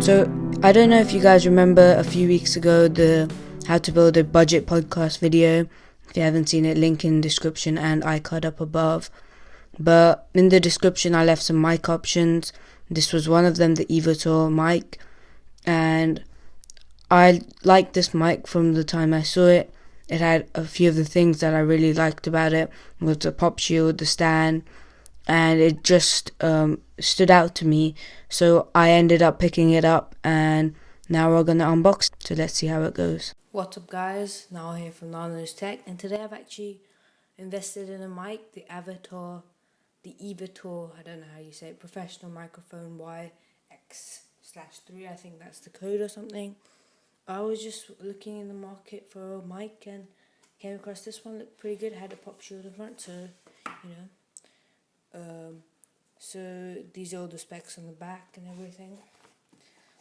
So I don't know if you guys remember a few weeks ago the how to build a budget podcast video. If you haven't seen it, link in the description and iCard up above. But in the description I left some mic options. This was one of them, the Evitor mic, and I liked this mic from the time I saw it. It had a few of the things that I really liked about it, with the pop shield, the stand, and it just stood out to me. So I ended up picking it up, and now we're gonna unbox. So let's see how it goes. What's up, guys? Now here from Nano's Tech, and today I've actually invested in a mic, the Evitor, I don't know how you say it, professional microphone YX/3. I think that's the code or something. I was just looking in the market for a mic and came across this one. Looked pretty good. Had a pop shield in front, so so these are all the specs on the back and everything.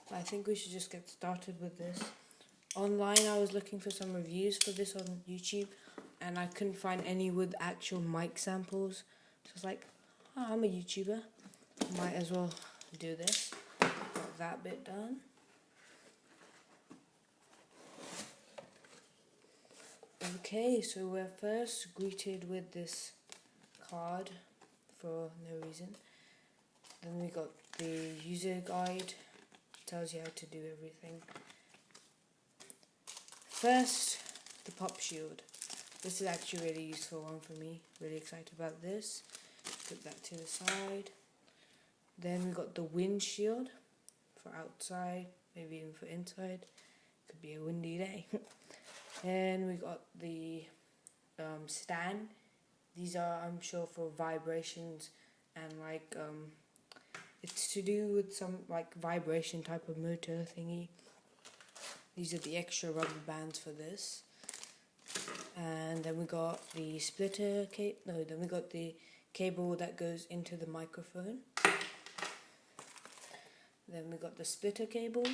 But I think we should just get started with this. Online, I was looking for some reviews for this on YouTube, and I couldn't find any with actual mic samples. So I was like, oh, I'm a YouTuber, might as well do this. Got that bit done. Okay, so we're first greeted with this card for no reason. Then we got the user guide, tells you how to do everything. First, the pop shield. This is actually a really useful one for me. Really excited about this. Put that to the side. Then we got the windshield for outside, maybe even for inside. Could be a windy day. And we got the stand. These are, I'm sure, for vibrations and it's to do with some vibration type of motor thingy. These are the extra rubber bands for this. And then we got the splitter cable. Then we got the cable that goes into the microphone. Then we got the splitter cable.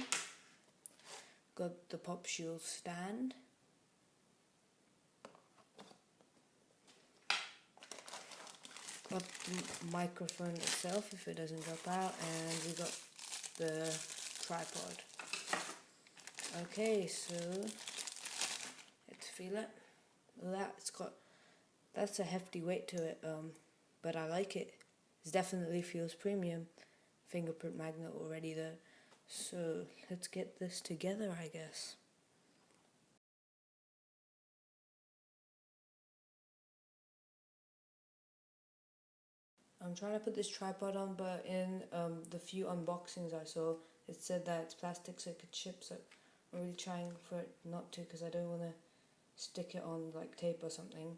Got the pop shield stand. Got the microphone itself if it doesn't drop out, and we got the tripod. Okay, so let's feel it. That's a hefty weight to it, but I like it. It definitely feels premium. Fingerprint magnet already there. So let's get this together, I guess. I'm trying to put this tripod on, but in the few unboxings I saw, it said that it's plastic so it could ship, so I'm really trying for it not to, because I don't want to stick it on like tape or something.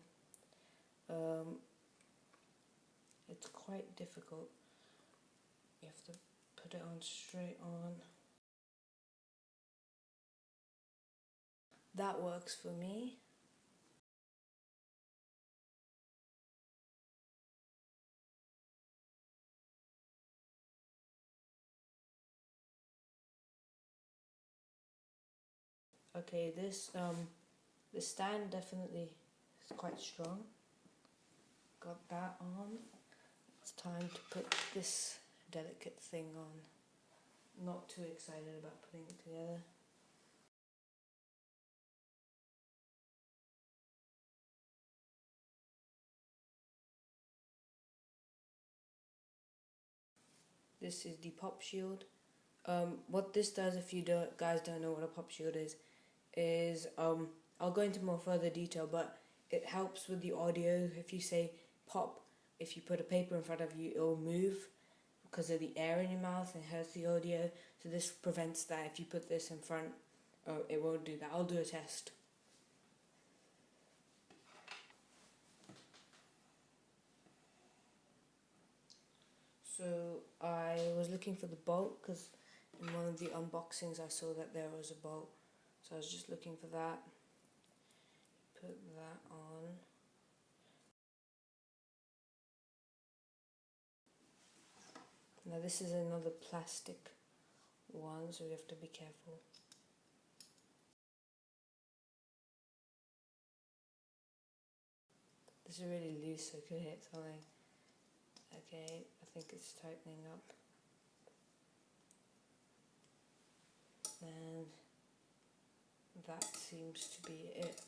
It's quite difficult. You have to put it on straight on. That works for me. Okay, this stand definitely is quite strong. Got that on. It's time to put this delicate thing on. Not too excited about putting it together. This is the pop shield. What this does, if you guys don't know what a pop shield is I'll go into more further detail, but it helps with the audio. If you say pop, if you put a paper in front of you, it'll move because of the air in your mouth and hurts the audio. So this prevents that. If you put this in front, it won't do that. I'll do a test. So I was looking for the bolt because in one of the unboxings I saw that there was a bolt. So I was just looking for that. Put that on. Now this is another plastic one, so we have to be careful. This is really loose, so I could hit something. Okay, I think it's tightening up. and that seems to be it.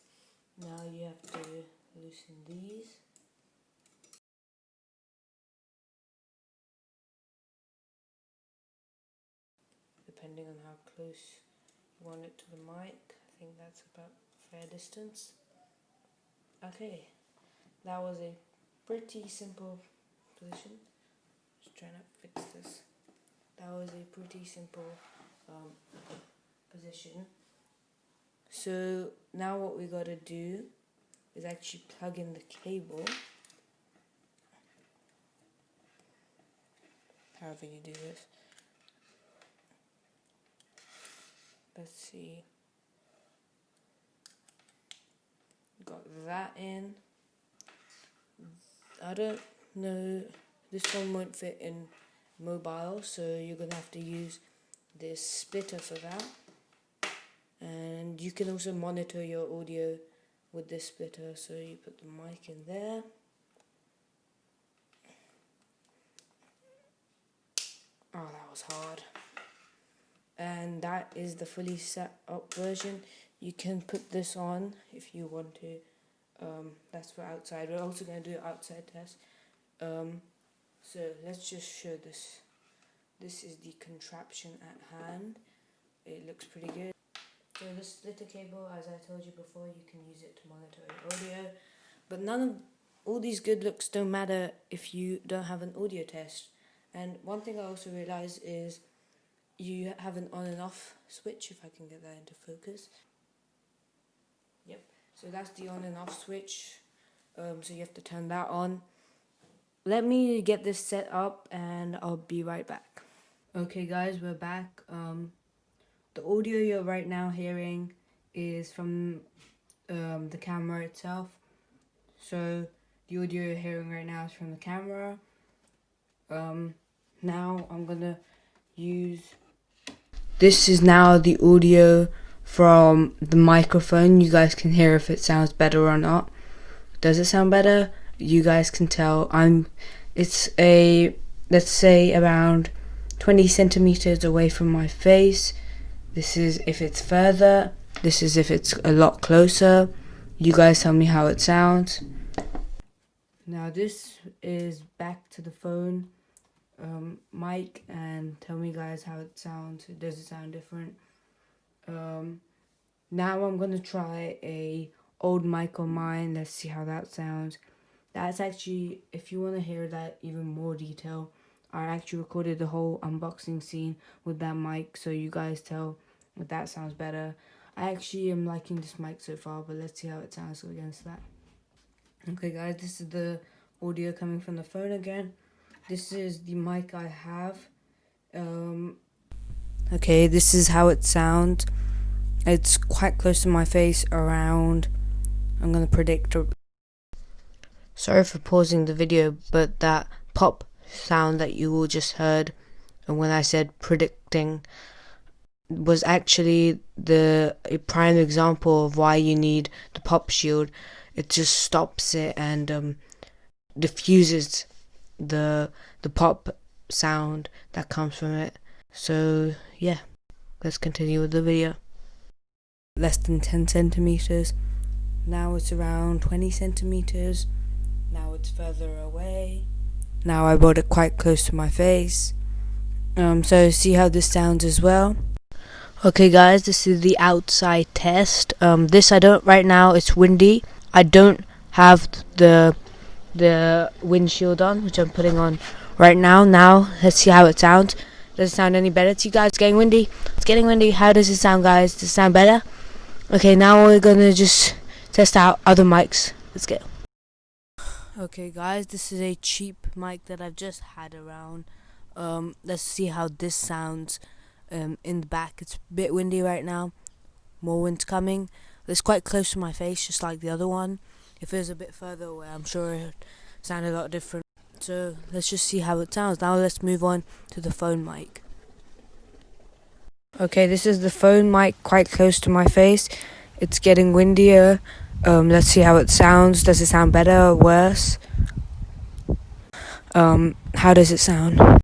Now you have to loosen these. Depending on how close you want it to the mic, I think that's about fair distance. Okay, that was a pretty simple position. Just trying to fix this. That was a pretty simple position. So now what we gotta do is actually plug in the cable. However you do this. Let's see. Got that in. I don't know, this one won't fit in mobile, so you're gonna have to use this splitter for that. And you can also monitor your audio with this splitter, so you put the mic in there. Oh, that was hard. And that is the fully set up version. You can put this on if you want to. That's for outside. We're also going to do an outside test. So let's just show this. This is the contraption at hand. It looks pretty good. So the splitter cable, as I told you before, you can use it to monitor your audio. But none of all these good looks don't matter if you don't have an audio test. And one thing I also realized is you have an on and off switch, if I can get that into focus. Yep, so that's the on and off switch. So you have to turn that on. Let me get this set up and I'll be right back. Okay guys, we're back. The audio you're right now hearing is from the camera itself. So the audio you're hearing right now is from the camera. Now I'm gonna use... This is now the audio from the microphone. You guys can hear if it sounds better or not. Does it sound better? You guys can tell. It's let's say around 20 centimeters away from my face. This is if it's further. This is if it's a lot closer. You guys tell me how it sounds. Now this is back to the phone mic, and tell me guys how it sounds. Does it sound different? Now I'm gonna try a old mic of mine. Let's see how that sounds. That's actually, if you want to hear that even more detail, I actually recorded the whole unboxing scene with that mic, so you guys tell if that sounds better. I actually am liking this mic so far, but let's see how it sounds against that. Okay guys, this is the audio coming from the phone again. This is the mic I have. Okay, this is how it sounds. It's quite close to my face, around, I'm gonna predict. Sorry for pausing the video, but that pop sound that you all just heard, and when I said predicting, was actually a prime example of why you need the pop shield. It just stops it and diffuses the pop sound that comes from it. So yeah, let's continue with the video. Less than 10 centimeters. Now it's around 20 centimeters. Now it's further away. Now I brought it quite close to my face. So see how this sounds as well. Okay guys, this is the outside test. This I don't, right now it's windy. I don't have the windshield on, which I'm putting on right now. Now let's see how it sounds. Does it sound any better to you guys? It's getting windy. It's getting windy. How does it sound, guys? Does it sound better? Okay, now we're gonna just test out other mics. Let's go. Okay guys, this is a cheap mic that I've just had around. Let's see how this sounds in the back. It's a bit windy right now. More wind's coming. It's quite close to my face, just like the other one. If it was a bit further away, I'm sure it would sound a lot different. So let's just see how it sounds. Now let's move on to the phone mic. Okay, this is the phone mic quite close to my face. It's getting windier. Let's see how it sounds. Does it sound better or worse? How does it sound?